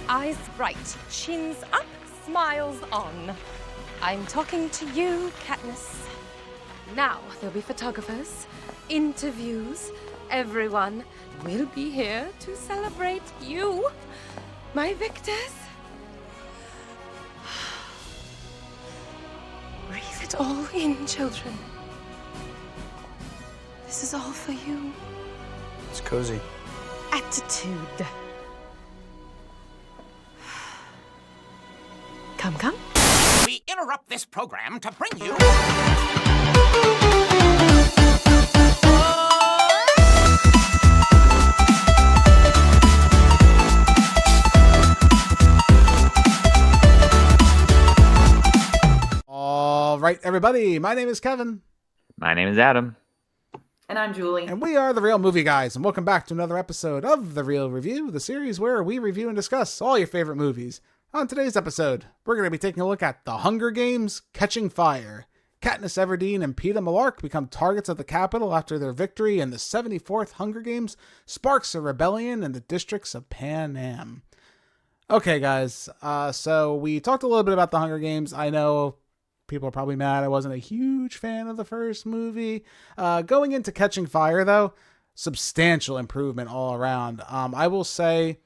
Eyes bright, chins up, smiles on. I'm talking to you, Katniss. Now there'll be photographers, interviews. Everyone will be here to celebrate you, my victors. Breathe it all in, children. This is all for you. It's cozy. Attitude. Come, come. We interrupt this program to bring you... All right, everybody. My name is Kevin. My name is Adam. And I'm Julie. And we are the Real Movie Guys. And welcome back to another episode of The Real Review, the series where we review and discuss all your favorite movies. On today's episode, we're going to be taking a look at The Hunger Games: Catching Fire. Katniss Everdeen and Peeta Mellark become targets of the Capitol after their victory in the 74th Hunger Games sparks a rebellion in the Districts of Panem. Okay, guys, so we talked a little bit about The Hunger Games. I know people are probably mad I wasn't a huge fan of the first movie. Going into Catching Fire, though, substantial improvement all around. I will say,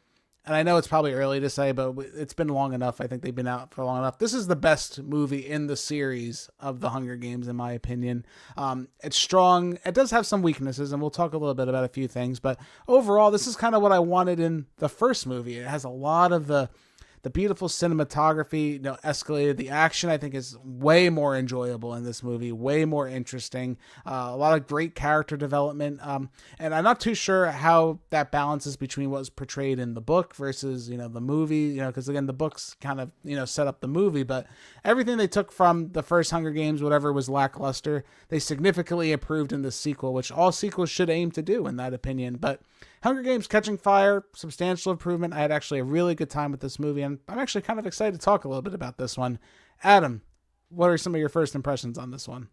and I know it's probably early to say, but it's been long enough. I think they've been out for long enough. This is the best movie in the series of The Hunger Games, in my opinion. It's strong. It does have some weaknesses, and we'll talk a little bit about a few things. But overall, this is kind of what I wanted in the first movie. It has a lot of the beautiful cinematography, escalated. The action, I think, is way more enjoyable in this movie, way more interesting. A lot of great character development. And I'm not too sure how that balances between what was portrayed in the book versus, the movie, because again, the books kind of, set up the movie, but everything they took from the first Hunger Games, whatever was lackluster, they significantly improved in the sequel, which all sequels should aim to do, in that opinion. But Hunger Games: Catching Fire, substantial improvement. I had actually a really good time with this movie, and I'm actually kind of excited to talk a little bit about this one. Adam, what are some of your first impressions on this one?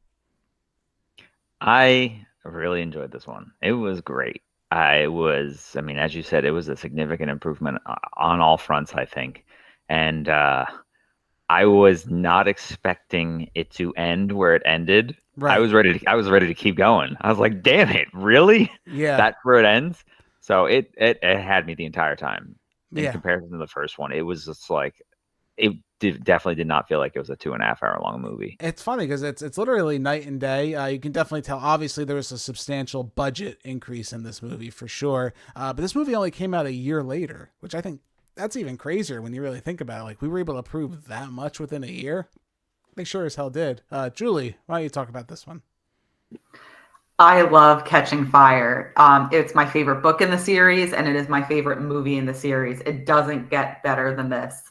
I really enjoyed this one. It was great. As you said, it was a significant improvement on all fronts, I think. And I was not expecting it to end where it ended. Right. I was ready to keep going. I was like, damn it, really? Yeah. That's where it ends? So it had me the entire time. In comparison to the first one, it was just like, definitely did not feel like it was a 2.5 hour long movie. It's funny because it's literally night and day. You can definitely tell. Obviously, there was a substantial budget increase in this movie for sure. But this movie only came out a year later, which I think that's even crazier when you really think about it. Like, we were able to prove that much within a year. They sure as hell did. Julie, why don't you talk about this one? I love Catching Fire. It's my favorite book in the series, and it is my favorite movie in the series. It doesn't get better than this.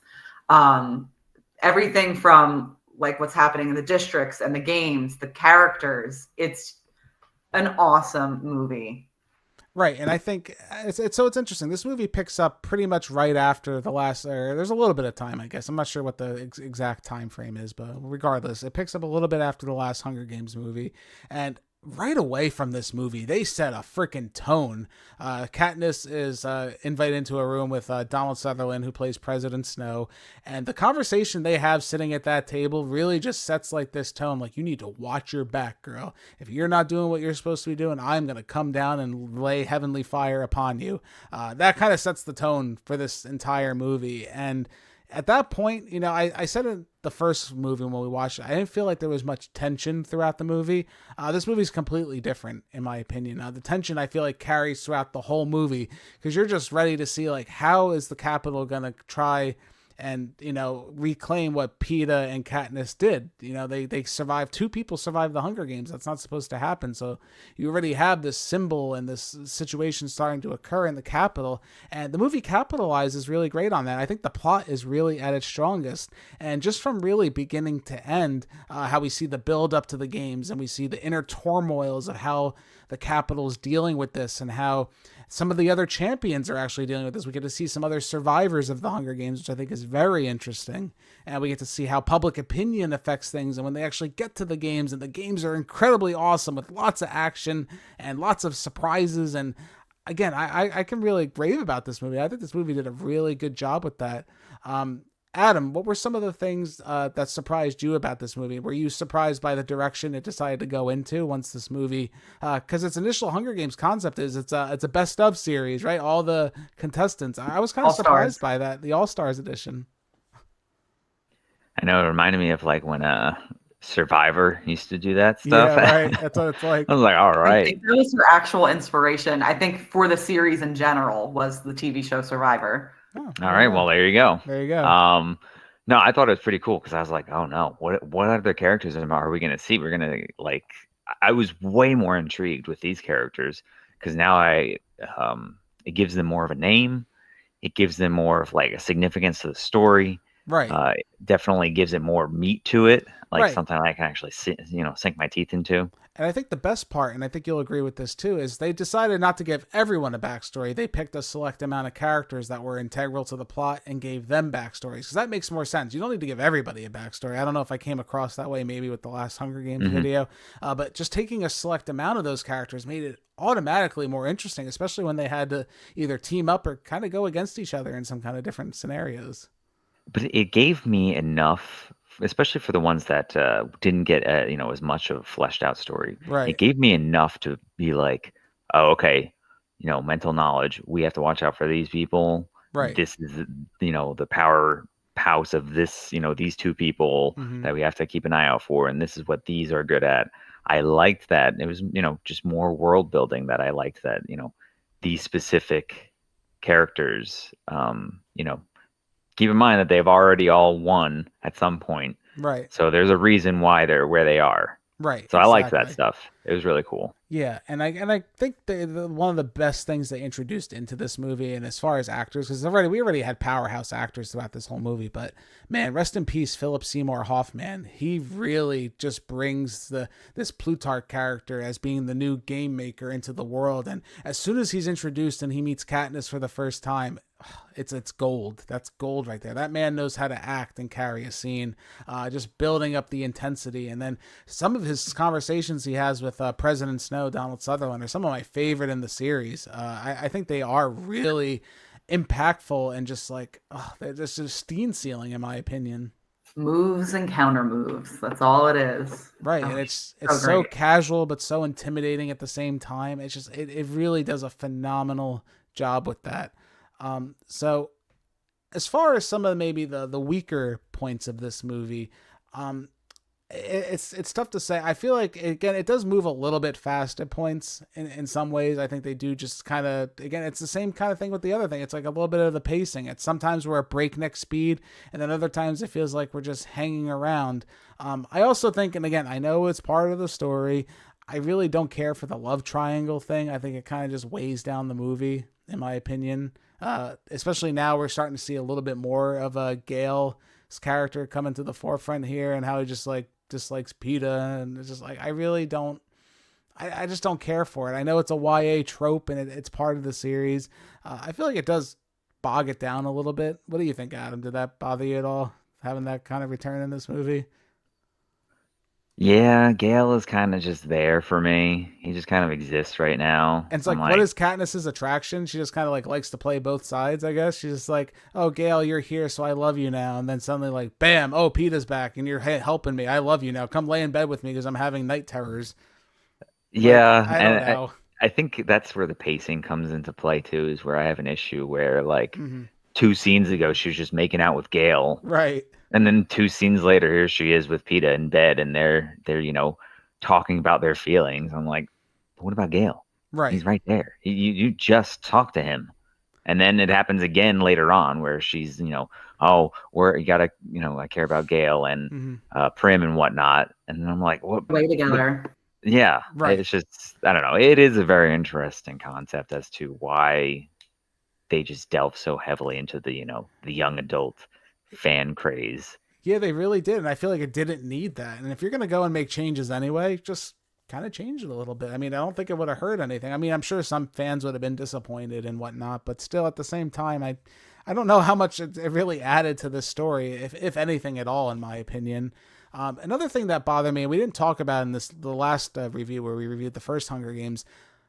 Everything from like what's happening in the districts and the games, the characters, it's an awesome movie. Right, and I think it's interesting. This movie picks up pretty much right after the last. There's a little bit of time, I guess. I'm not sure what the exact time frame is, but regardless, it picks up a little bit after the last Hunger Games movie, and right away from this movie, they set a freaking tone. Katniss is invited into a room with Donald Sutherland, who plays President Snow, and the conversation they have sitting at that table really just sets like this tone, like, you need to watch your back, girl. If you're not doing what you're supposed to be doing, I'm going to come down and lay heavenly fire upon you. That kind of sets the tone for this entire movie, and at that point, I said in the first movie when we watched it, I didn't feel like there was much tension throughout the movie. This movie's completely different, in my opinion. The tension, I feel like, carries throughout the whole movie because you're just ready to see, like, how is the Capitol going to try and, reclaim what Peeta and Katniss did. They survived. 2 people survived the Hunger Games. That's not supposed to happen. So you already have this symbol and this situation starting to occur in the Capitol. And the movie capitalizes really great on that. I think the plot is really at its strongest. And just from really beginning to end, how we see the build up to the games and we see the inner turmoils of how the Capitol is dealing with this and how some of the other champions are actually dealing with this. We get to see some other survivors of the Hunger Games, which I think is very interesting. And we get to see how public opinion affects things. And when they actually get to the games, and the games are incredibly awesome with lots of action and lots of surprises. And again, I can really rave about this movie. I think this movie did a really good job with that. Adam, what were some of the things that surprised you about this movie? Were you surprised by the direction it decided to go into once this movie? Because its initial Hunger Games concept is it's a best of series, right? All the contestants. I was kind of surprised by that, the All Stars edition. I know it reminded me of like when Survivor used to do that stuff. Yeah, right. That's what it's like. I was like, all I right. think that was your actual inspiration. I think for the series in general was the TV show Survivor. Oh, All right. Well, there you go. There you go. No, I thought it was pretty cool because I was like, oh no, what other characters are we going to see? We're going to like, I was way more intrigued with these characters because now it gives them more of a name. It gives them more of like a significance to the story. Right. Definitely gives it more meat to it, like Right. something I can actually sink my teeth into. And I think the best part, and I think you'll agree with this too, is they decided not to give everyone a backstory. They picked a select amount of characters that were integral to the plot and gave them backstories, because that makes more sense. You don't need to give everybody a backstory. I don't know if I came across that way maybe with the last Hunger Games video, but just taking a select amount of those characters made it automatically more interesting, especially when they had to either team up or kind of go against each other in some kind of different scenarios. But it gave me enough, especially for the ones that didn't get as much of a fleshed out story. Right. It gave me enough to be like, oh, okay, mental knowledge. We have to watch out for these people. Right. This is the powerhouse of this. These two people that we have to keep an eye out for, and this is what these are good at. I liked that. It was just more world building that I liked. That these specific characters. Keep in mind that they've already all won at some point. Right. So there's a reason why they're where they are. Right. So I liked that stuff. It was really cool. Yeah, and I think one of the best things they introduced into this movie, and as far as actors, because we already had powerhouse actors throughout this whole movie, but man, rest in peace, Philip Seymour Hoffman. He really just brings this Plutarch character as being the new game maker into the world, and as soon as he's introduced and he meets Katniss for the first time, it's gold. That's gold right there. That man knows how to act and carry a scene, just building up the intensity. And then some of his conversations he has with President Snow, Donald Sutherland, are some of my favorite in the series. I think they are really impactful and just like, they're just steam sealing in my opinion. Moves and counter moves. That's all it is. Right. And it's so casual, but so intimidating at the same time. It's just, it really does a phenomenal job with that. So as far as some of maybe the weaker points of this movie, it's tough to say. I feel like, again, it does move a little bit fast at points in some ways. I think they do just kind of, again, it's the same kind of thing with the other thing. It's like a little bit of the pacing. It's sometimes we're at breakneck speed, and then other times it feels like we're just hanging around. I also think, and again, I know it's part of the story, I really don't care for the love triangle thing. I think it kind of just weighs down the movie, in my opinion. Especially now we're starting to see a little bit more of a Gale's character coming to the forefront here, and how he just like dislikes PETA, and it's just like, I really don't, I just don't care for it. I know it's a YA trope and it's part of the series. I feel like it does bog it down a little bit. What do you think, Adam? Did that bother you at all, having that kind of return in this movie? Yeah, Gale is kind of just there for me. He just kind of exists right now. And it's like, what is Katniss's attraction? She just kind of like likes to play both sides, I guess. She's just like, oh, Gale, you're here, so I love you now. And then suddenly like, bam, oh, PETA's back and you're helping me. I love you now. Come lay in bed with me because I'm having night terrors. Yeah, like, I don't know. I think that's where the pacing comes into play too, is where I have an issue where like 2 scenes ago she was just making out with Gale. Right. And then 2 scenes later, here she is with PETA in bed, and they're talking about their feelings. I'm like, what about Gale? Right. He's right there. You just talk to him. And then it happens again later on where she's, oh, you gotta, I care about Gale and Prim and whatnot. And then I'm like, what? Play together. Yeah. Right. It's just, I don't know. It is a very interesting concept as to why they just delve so heavily into the, the young adult fan craze. Yeah, they really did. And I feel like it didn't need that. And if you're going to go and make changes anyway, just kind of change it a little bit. I mean, I don't think it would have hurt anything. I mean, I'm sure some fans would have been disappointed and whatnot, but still at the same time, I don't know how much it really added to this story, if anything at all, in my opinion. Another thing that bothered me, and we didn't talk about in the last review where we reviewed the first Hunger Games,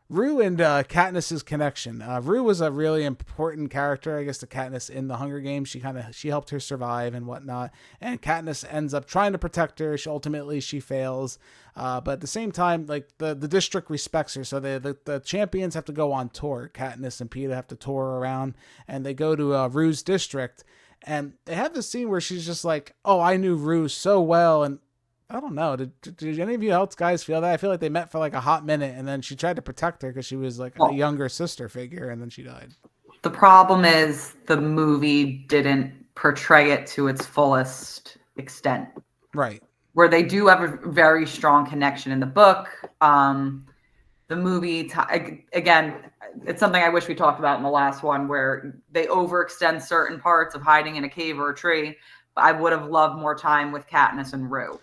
Rue and Katniss's connection. Rue was a really important character, I guess, to Katniss in the Hunger Games. She helped her survive and whatnot. And Katniss ends up trying to protect her. Ultimately, she fails. But at the same time, like the district respects her. So the champions have to go on tour. Katniss and Peeta have to tour around, and they go to Rue's district. And they have this scene where she's just like, "Oh, I knew Rue so well," and I don't know. Did any of you else guys feel that? I feel like they met for like a hot minute, and then she tried to protect her because she was like a younger sister figure, and then she died. The problem is the movie didn't portray it to its fullest extent. Right. Where they do have a very strong connection in the book. The movie, again, it's something I wish we talked about in the last one, where they overextend certain parts of hiding in a cave or a tree. But I would have loved more time with Katniss and Rue.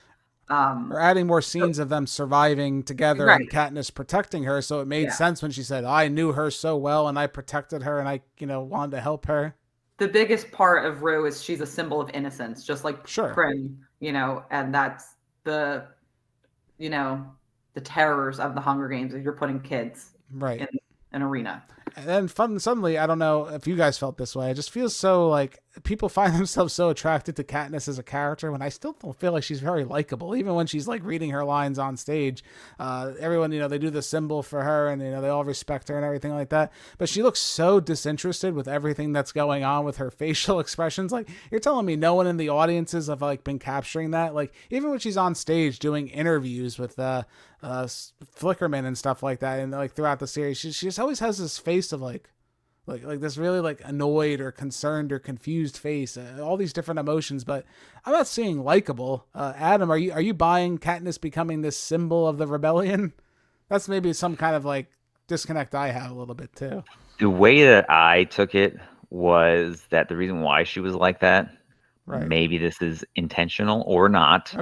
Or adding more scenes of them surviving together, right, and Katniss protecting her. So it made sense when she said, "I knew her so well and I protected her and I, wanted to help her." The biggest part of Rue is she's a symbol of innocence, just like Prim, and that's the terrors of the Hunger Games. You're putting kids in an arena. And then suddenly, I don't know if you guys felt this way. It just feels so like people find themselves so attracted to Katniss as a character when I still don't feel like she's very likable. Even when she's like reading her lines on stage, everyone, they do the symbol for her and, they all respect her and everything like that. But she looks so disinterested with everything that's going on with her facial expressions. Like, you're telling me no one in the audiences have like been capturing that? Like, even when she's on stage doing interviews with Flickerman and stuff like that, and like throughout the series, she just always has this face of like this really like annoyed or concerned or confused face, all these different emotions, but I'm not seeing likable. Adam, are you buying Katniss becoming this symbol of the rebellion? That's maybe some kind of like disconnect I have a little bit too. The way that I took it was that the reason why she was like that, right, maybe this is intentional or not,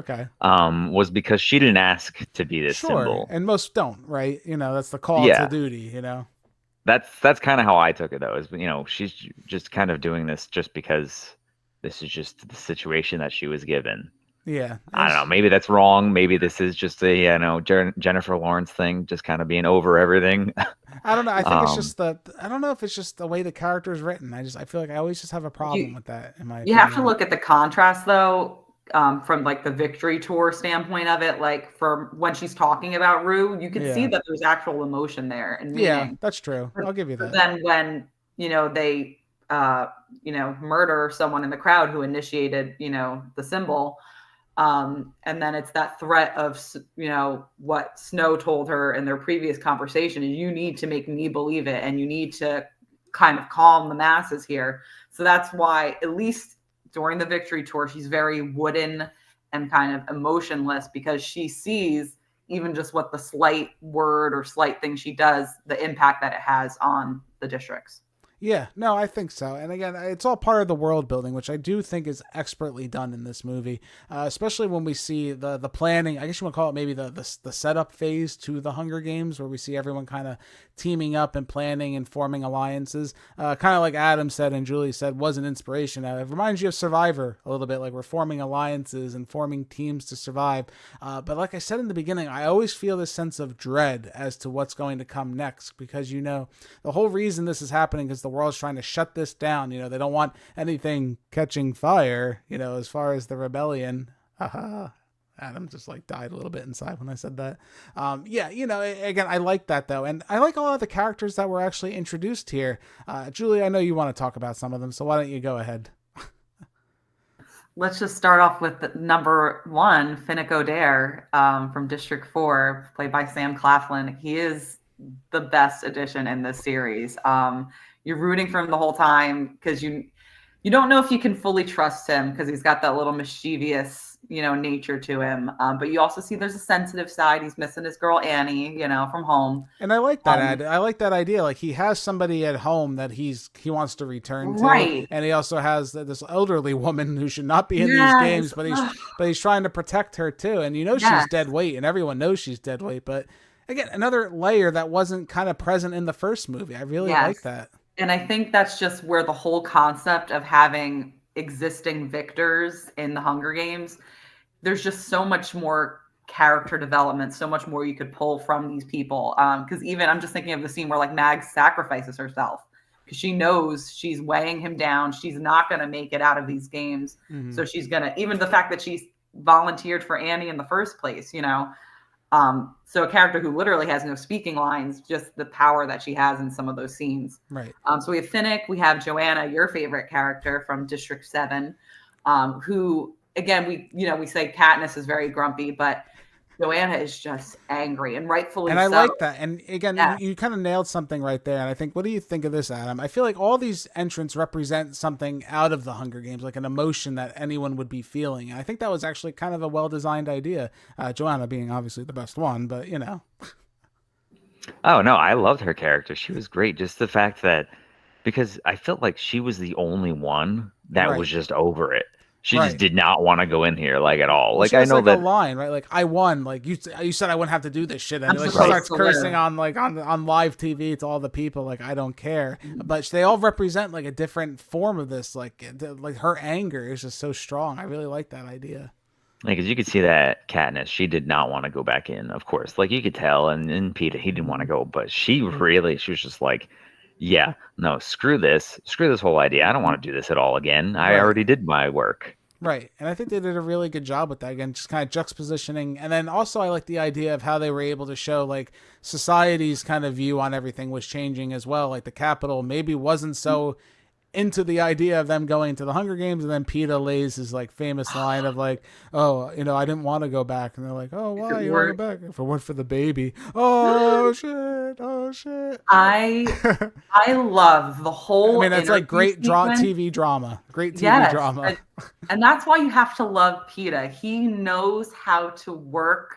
was because she didn't ask to be this symbol. And most don't, right? That's the call to duty, That's kind of how I took it, though, is, she's just kind of doing this just because this is just the situation that she was given. Yeah. I don't know. Maybe that's wrong. Maybe this is just a, Jennifer Lawrence thing, just kind of being over everything. I don't know. I think it's just I don't know if it's just the way the character is written. I feel like I always just have a problem with that. You have to look at the contrast, though, from like the victory tour standpoint of it. Like, for when she's talking about Rue, you can see that there's actual emotion there and meaning. Yeah, that's true. I'll give you that. But then when they murder someone in the crowd who initiated the symbol, and then it's that threat of what Snow told her in their previous conversation is, you need to make me believe it, and you need to kind of calm the masses here. So that's why, at least during the victory tour, she's very wooden and kind of emotionless, because she sees even just what the slight word or slight thing she does, the impact that it has on the districts. Yeah, no, I think so. And again, it's all part of the world building, which I do think is expertly done in this movie, especially when we see the planning. I guess you want to call it maybe the setup phase to the Hunger Games, where we see everyone kind of teaming up and planning and forming alliances. Kind of like Adam said and Julie said, was an inspiration. It reminds you of Survivor a little bit, like we're forming alliances and forming teams to survive. But like I said in the beginning, I always feel this sense of dread as to what's going to come next, because the whole reason this is happening is the world's trying to shut this down. They don't want anything catching fire, as far as the rebellion. Adam just like died a little bit inside when I said that. Again, I like that though. And I like a lot of the characters that were actually introduced here. Julie, I know you want to talk about some of them, so why don't you go ahead? Let's just start off with number one, Finnick Odair, from District 4, played by Sam Claflin. He is the best addition in this series. You're rooting for him the whole time, because you don't know if you can fully trust him, because he's got that little mischievous, nature to him. But you also see there's a sensitive side. He's missing his girl Annie, from home. And I like that. I like that idea. Like, he has somebody at home that he wants to return to, right? And he also has this elderly woman who should not be in these games, but he's trying to protect her too. And she's dead weight, and everyone knows she's dead weight. But again, another layer that wasn't kind of present in the first movie. I really like that. And I think that's just where the whole concept of having existing victors in the Hunger Games, there's just so much more character development, so much more you could pull from these people. Because even I'm just thinking of the scene where like Mag sacrifices herself because she knows she's weighing him down. She's not going to make it out of these games. Mhm. So she's going to, even the fact that she's volunteered for Annie in the first place, you know. So a character who literally has no speaking lines, just the power that she has in some of those scenes. Right. So we have Finnick, we have Joanna, your favorite character from District 7, who, again, we say Katniss is very grumpy, but Joanna is just angry, and rightfully so. And I like that. And again, Yeah. you kind of nailed something right there. And I think, what do you think of this, Adam? I feel like all these entrants represent something out of the Hunger Games, like an emotion that anyone would be feeling. And I think that was actually kind of a well-designed idea. Joanna being obviously the best one, but you know. Oh no, I loved her character. She was great. Just the fact that, because I felt like she was the only one that Right. was just over it. She Right. just did not want to go in here like at all. Like She I has, know like, that a line, right? Like, I won. Like you said I wouldn't have to do this shit. And I'm like, she supposed starts to cursing live. on live TV to all the people. Like, I don't care. But they all represent like a different form of this. Like her anger is just so strong. I really like that idea. like, 'cause you could see that Katniss, she did not want to go back in, of course. Like you could tell, and Peeta, he didn't want to go, but she was just like, yeah, no, screw this whole idea. I don't want to do this at all again. I Right. already did my work. Right. And I think they did a really good job with that. Again, just kind of juxtapositioning. And then also I like the idea of how they were able to show like society's kind of view on everything was changing as well. Like the Capitol maybe wasn't so into the idea of them going to the Hunger Games, and then Peeta lays his like famous line of like, oh, you know, I didn't want to go back. And they're like, oh, why you want to go back? If it weren't for the baby. Oh shit. Oh shit. I love the whole. I mean, that's like great sequence. TV drama. Great TV Yes, drama. and that's why you have to love Peeta. He knows how to work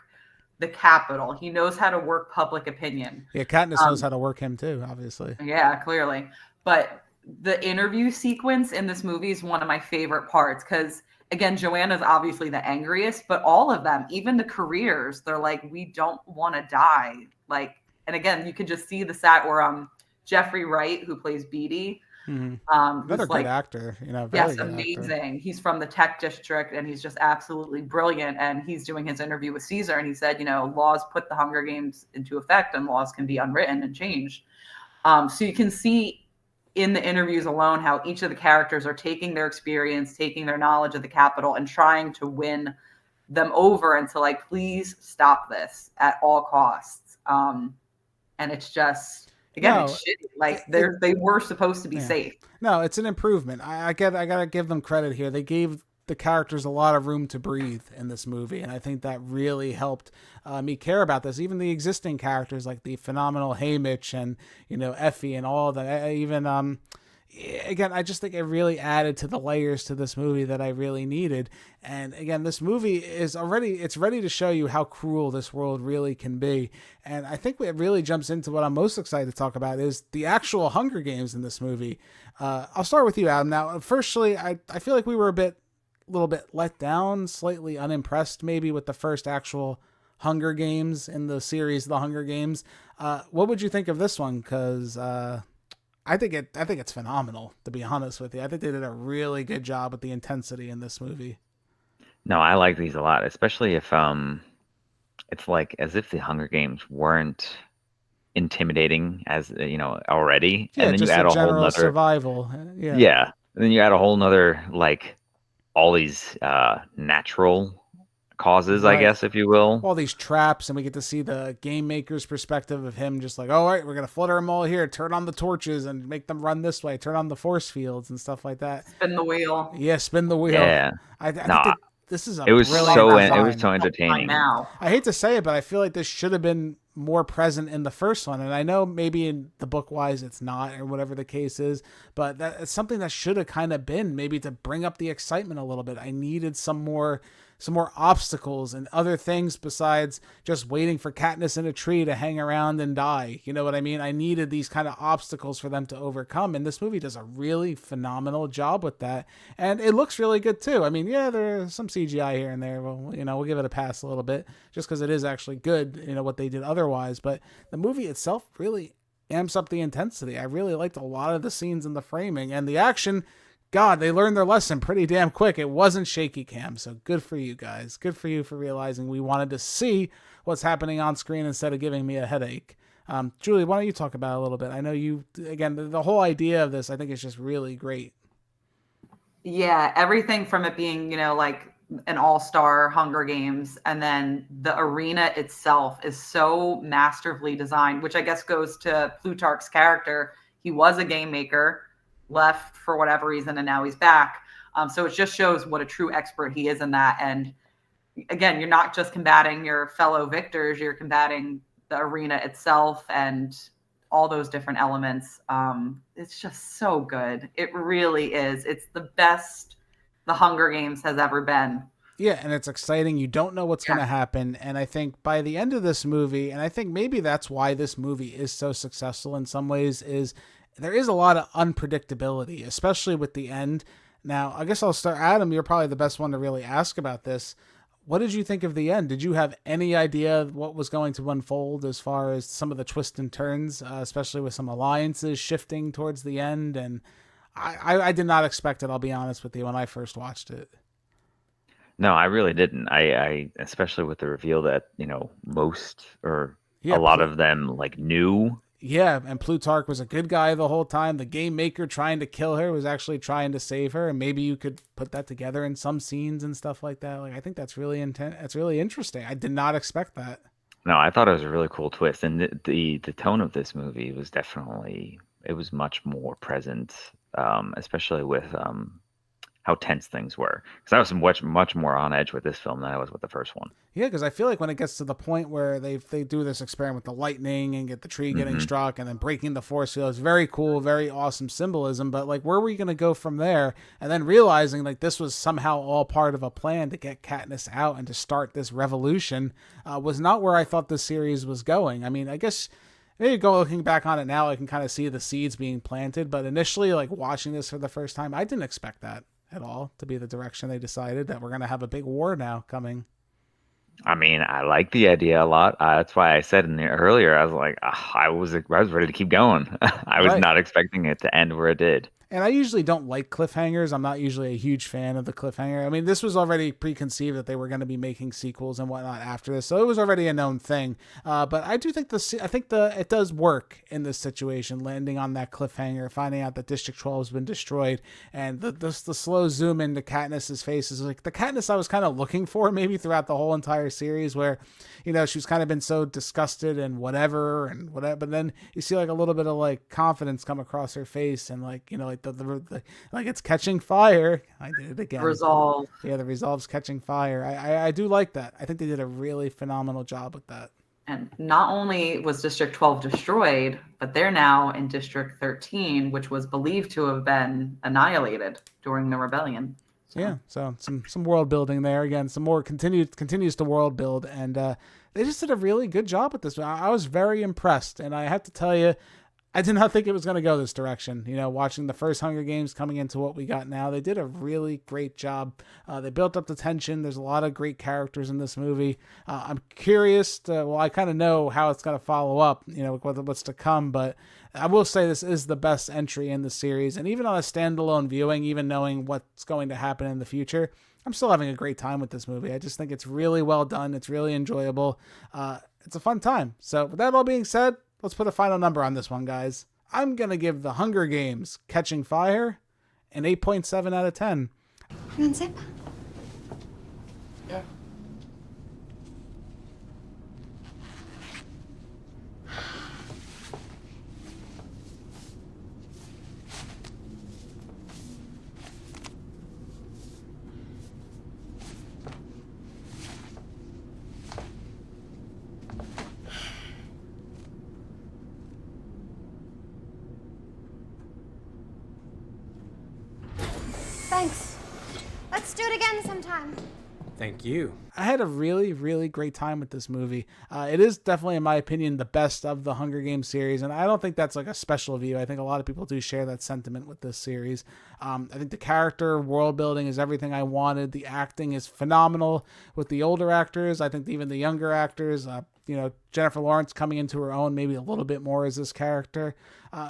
the Capitol. He knows how to work public opinion. Yeah, Katniss knows how to work him too, obviously. Yeah, clearly. But the interview sequence in this movie is one of my favorite parts because, again, Joanna's obviously the angriest, but all of them, even the careers, they're like, we don't want to die. Like, and again, you can just see the set where Jeffrey Wright, who plays Beatty, Mm-hmm. who's Another like, good actor, you know. Very yes, good amazing. actor. He's from the tech district and he's just absolutely brilliant. And he's doing his interview with Caesar and he said, you know, laws put the Hunger Games into effect and laws can be unwritten and changed. So you can see in the interviews alone how each of the characters are taking their experience, taking their knowledge of the Capitol and trying to win them over and to like, please stop this at all costs. And it's just, again, it's shitty. Like they were supposed to be safe. No, it's an improvement. I gotta give them credit here. They gave the characters a lot of room to breathe in this movie, and I think that really helped me care about this. Even the existing characters like the phenomenal Haymitch and Effie and all of that. Even again, I just think it really added to the layers to this movie that I really needed. And again, this movie is it's ready to show you how cruel this world really can be. And I think it really jumps into what I'm most excited to talk about is the actual Hunger Games in this movie. I'll start with you, Adam. Now, firstly, I feel like we were a little bit let down, slightly unimpressed maybe with the first actual Hunger Games in the series, The Hunger Games. What would you think of this one? Because I think it's phenomenal, to be honest with you. I think they did a really good job with the intensity in this movie. No, I like these a lot, especially if it's like as if the Hunger Games weren't intimidating as already, Yeah, and then just you add a whole general nother survival. Yeah. yeah, and then you add a whole nother like all these natural causes, I Right. guess, if you will. All these traps, and we get to see the game maker's perspective of him just like, all right, we're going to flutter them all here, turn on the torches and make them run this way, turn on the force fields and stuff like that. Spin the wheel. Yeah, spin the wheel. Yeah. I think No, this is a It was brilliant so design. entertaining. Now. I hate to say it, but I feel like this should have been more present in the first one. And I know maybe in the book wise it's not, or whatever the case is, but it's something that should have kind of been, maybe to bring up the excitement a little bit. I needed some more obstacles and other things besides just waiting for Katniss in a tree to hang around and die. You know what I mean? I needed these kind of obstacles for them to overcome. And this movie does a really phenomenal job with that. And it looks really good too. I mean, yeah, there's some CGI here and there. Well, we'll give it a pass a little bit just because it is actually good, what they did otherwise. But the movie itself really amps up the intensity. I really liked a lot of the scenes in the framing, and the action God, they learned their lesson pretty damn quick. It wasn't shaky cam, so good for you guys. Good for you for realizing we wanted to see what's happening on screen instead of giving me a headache. Julie, why don't you talk about it a little bit? I know you, again, the whole idea of this, I think is just really great. Yeah, everything from it being, like an all-star Hunger Games, and then the arena itself is so masterfully designed, which I guess goes to Plutarch's character. He was a game maker, left for whatever reason, and now he's back. So it just shows what a true expert he is in that. And again, you're not just combating your fellow victors, you're combating the arena itself and all those different elements. It's just so good. It really is. It's the best the Hunger Games has ever been. Yeah, and it's exciting. You don't know what's going to happen. And I think by the end of this movie, and I think maybe that's why this movie is so successful in some ways, is there is a lot of unpredictability, especially with the end. Now, I guess I'll start. Adam, you're probably the best one to really ask about this. What did you think of the end? Did you have any idea what was going to unfold as far as some of the twists and turns, especially with some alliances shifting towards the end? And I did not expect it, I'll be honest with you, when I first watched it. No, I really didn't. I especially with the reveal that, most or a lot of them knew. Yeah, and Plutarch was a good guy the whole time. The game maker trying to kill her was actually trying to save her, and maybe you could put that together in some scenes and stuff like that. I think that's really That's really interesting. I did not expect that. No, I thought it was a really cool twist, and the tone of this movie was definitely, it was much more present, especially with how tense things were. Because I was much more on edge with this film than I was with the first one. Yeah, because I feel like when it gets to the point where they do this experiment with the lightning and get the tree getting struck and then breaking the force field, it's very cool, very awesome symbolism. But where were we going to go from there? And then realizing this was somehow all part of a plan to get Katniss out and to start this revolution was not where I thought this series was going. I mean, I guess maybe looking back on it now, I can kind of see the seeds being planted. But initially, watching this for the first time, I didn't expect that at all to be the direction they decided, that we're going to have a big war now coming. I mean, I like the idea a lot. That's why I said in there earlier, I was like, I was ready to keep going. I was not expecting it to end where it did. And I usually don't like cliffhangers. I'm not usually a huge fan of the cliffhanger. I mean, this was already preconceived that they were going to be making sequels and whatnot after this, so it was already a known thing. But I do think it does work in this situation, landing on that cliffhanger, finding out that District 12 has been destroyed, and the slow zoom into Katniss's face is the Katniss I was kind of looking for maybe throughout the whole entire series, where she's kind of been so disgusted and whatever, but then you see a little bit of confidence come across her face, and the it's catching fire. I did it again. Resolve. Yeah, the resolve's catching fire. I do like that. I think they did a really phenomenal job with that. And not only was District 12 destroyed, but they're now in District 13, which was believed to have been annihilated during the rebellion. Yeah, so some world building there. Again, some more continues to world build, and they just did a really good job with this. I was very impressed, and I have to tell you, I did not think it was going to go this direction. Watching the first Hunger Games coming into what we got now, they did a really great job. They built up the tension. There's a lot of great characters in this movie. I'm curious I kind of know how it's going to follow up, what's to come, but I will say this is the best entry in the series. And even on a standalone viewing, even knowing what's going to happen in the future, I'm still having a great time with this movie. I just think it's really well done. It's really enjoyable. It's a fun time. So with that all being said, let's put a final number on this one, guys. I'm going to give The Hunger Games Catching Fire an 8.7 out of 10. You want zip? Yeah. Thanks. Let's do it again sometime. Thank you. I had a really, really great time with this movie. It is definitely, in my opinion, the best of the Hunger Games series, and I don't think that's a special view. I think a lot of people do share that sentiment with this series. I think the character world building is everything I wanted. The acting is phenomenal with the older actors. I think even the younger actors, Jennifer Lawrence coming into her own maybe a little bit more as this character.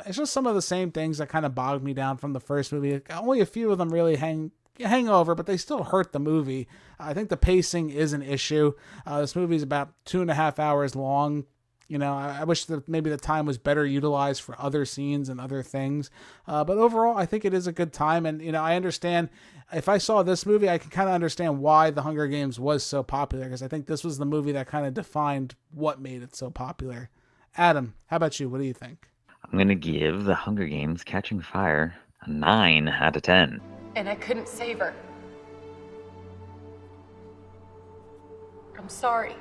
It's just some of the same things that kind of bogged me down from the first movie. Only a few of them really hang over, but they still hurt the movie. I think the pacing is an issue. This movie is about 2.5 hours long. I wish that maybe the time was better utilized for other scenes and other things. But overall, I think it is a good time. And, I understand if I saw this movie, I can kind of understand why The Hunger Games was so popular, because I think this was the movie that kind of defined what made it so popular. Adam, how about you? What do you think? I'm going to give The Hunger Games Catching Fire a 9 out of 10. And I couldn't save her. I'm sorry.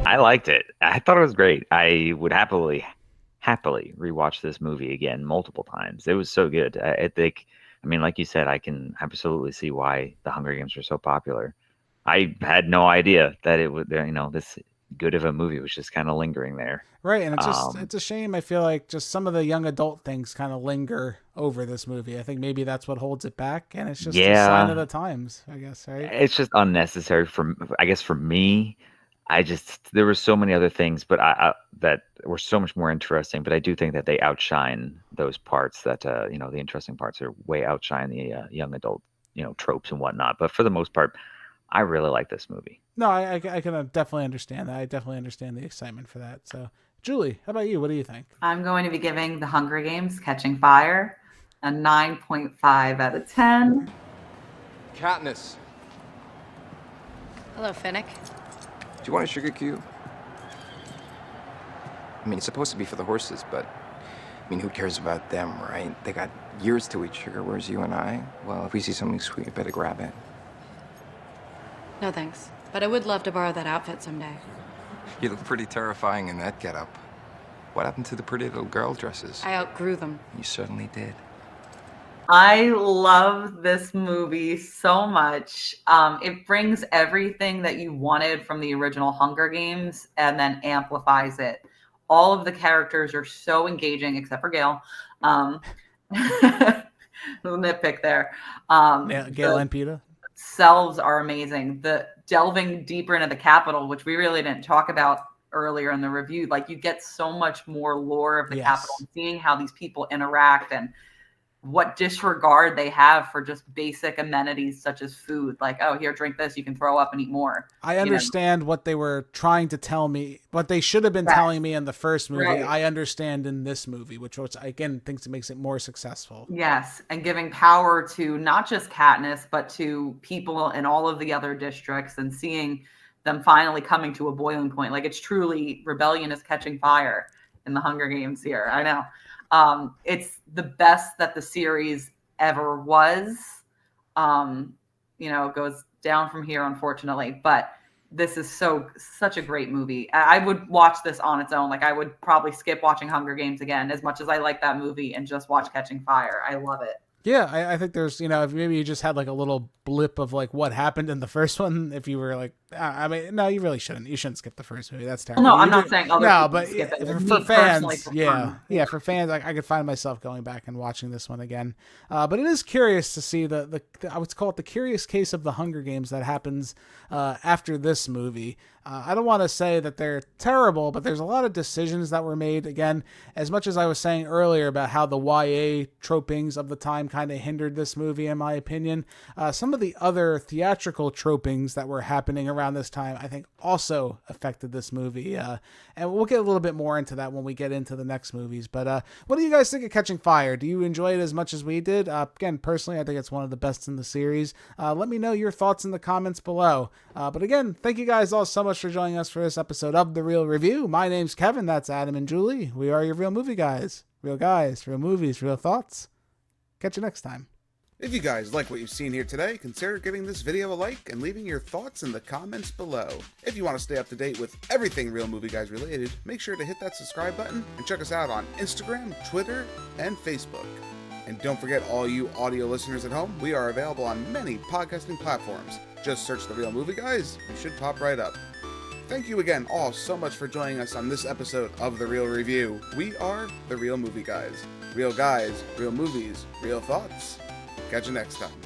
I liked it. I thought it was great. I would happily rewatch this movie again multiple times. It was so good. I think, like you said, I can absolutely see why The Hunger Games were so popular. I had no idea that it would, this good of a movie was just kind of lingering there. Right, and it's a shame. I feel like just some of the young adult things kind of linger over this movie. I think maybe that's what holds it back, and it's just a sign of the times, I guess, right? It's just unnecessary for me. There were so many other things, but that were so much more interesting. But I do think that they outshine those parts that, the interesting parts are way outshine the young adult, tropes and whatnot. But for the most part, I really like this movie. No, I can definitely understand that. I definitely understand the excitement for that. So, Julie, how about you? What do you think? I'm going to be giving The Hunger Games Catching Fire a 9.5 out of 10. Katniss. Hello, Finnick. Do you want a sugar cube? It's supposed to be for the horses, but who cares about them, right? They got years to eat sugar, whereas you and I, well, if we see something sweet, we better grab it. No thanks, but I would love to borrow that outfit someday. You look pretty terrifying in that getup. What happened to the pretty little girl dresses? I outgrew them. You certainly did. I love this movie so much. It brings everything that you wanted from the original Hunger Games and then amplifies it. All of the characters are so engaging, except for Gale. Little nitpick there. Gale and Peeta. Selves are amazing. The delving deeper into the Capitol, which we really didn't talk about earlier in the review, like you get so much more lore of the Capitol, and seeing how these people interact and what disregard they have for just basic amenities such as food. Like, oh, here, drink this, you can throw up and eat more. I understand what they were trying to tell me, what they should have been telling me in the first movie. Right. I understand in this movie, which again thinks it makes it more successful. Yes, and giving power to not just Katniss, but to people in all of the other districts, and seeing them finally coming to a boiling point. Like, it's truly rebellion is catching fire in the Hunger Games here. I know. It's the best that the series ever was. It goes down from here, unfortunately, but this is such a great movie. I would watch this on its own. Like, I would probably skip watching Hunger Games again, as much as I like that movie, and just watch Catching Fire. I love it. Yeah, I think there's, if maybe you just had like a little blip of like what happened in the first one, if you were like, no, you really shouldn't. You shouldn't skip the first movie. That's terrible. No, I'm not saying other people but skip it. For fans, for fans, I could find myself going back and watching this one again. But it is curious to see the I would call it the curious case of the Hunger Games that happens after this movie. I don't want to say that they're terrible, but there's a lot of decisions that were made. Again, as much as I was saying earlier about how the YA tropings of the time kind of hindered this movie, in my opinion, some of the other theatrical tropings that were happening around this time, I think also affected this movie. And we'll get a little bit more into that when we get into the next movies. But what do you guys think of Catching Fire? Do you enjoy it as much as we did? Again, personally, I think it's one of the best in the series. Let me know your thoughts in the comments below. But again, thank you guys all so much for joining us for this episode of The Real Review. My name's Kevin. That's Adam and Julie. We are your real movie guys. Real guys, real movies, real thoughts. Catch you next time. If you guys like what you've seen here today, consider giving this video a like and leaving your thoughts in the comments below. If you want to stay up to date with everything Real Movie Guys related, make sure to hit that subscribe button and check us out on Instagram, Twitter, and Facebook. And don't forget, all you audio listeners at home, we are available on many podcasting platforms. Just search The Real Movie Guys, you should pop right up. Thank you again all so much for joining us on this episode of The Real Review. We are The Real Movie Guys. Real guys, real movies, real thoughts. Catch you next time.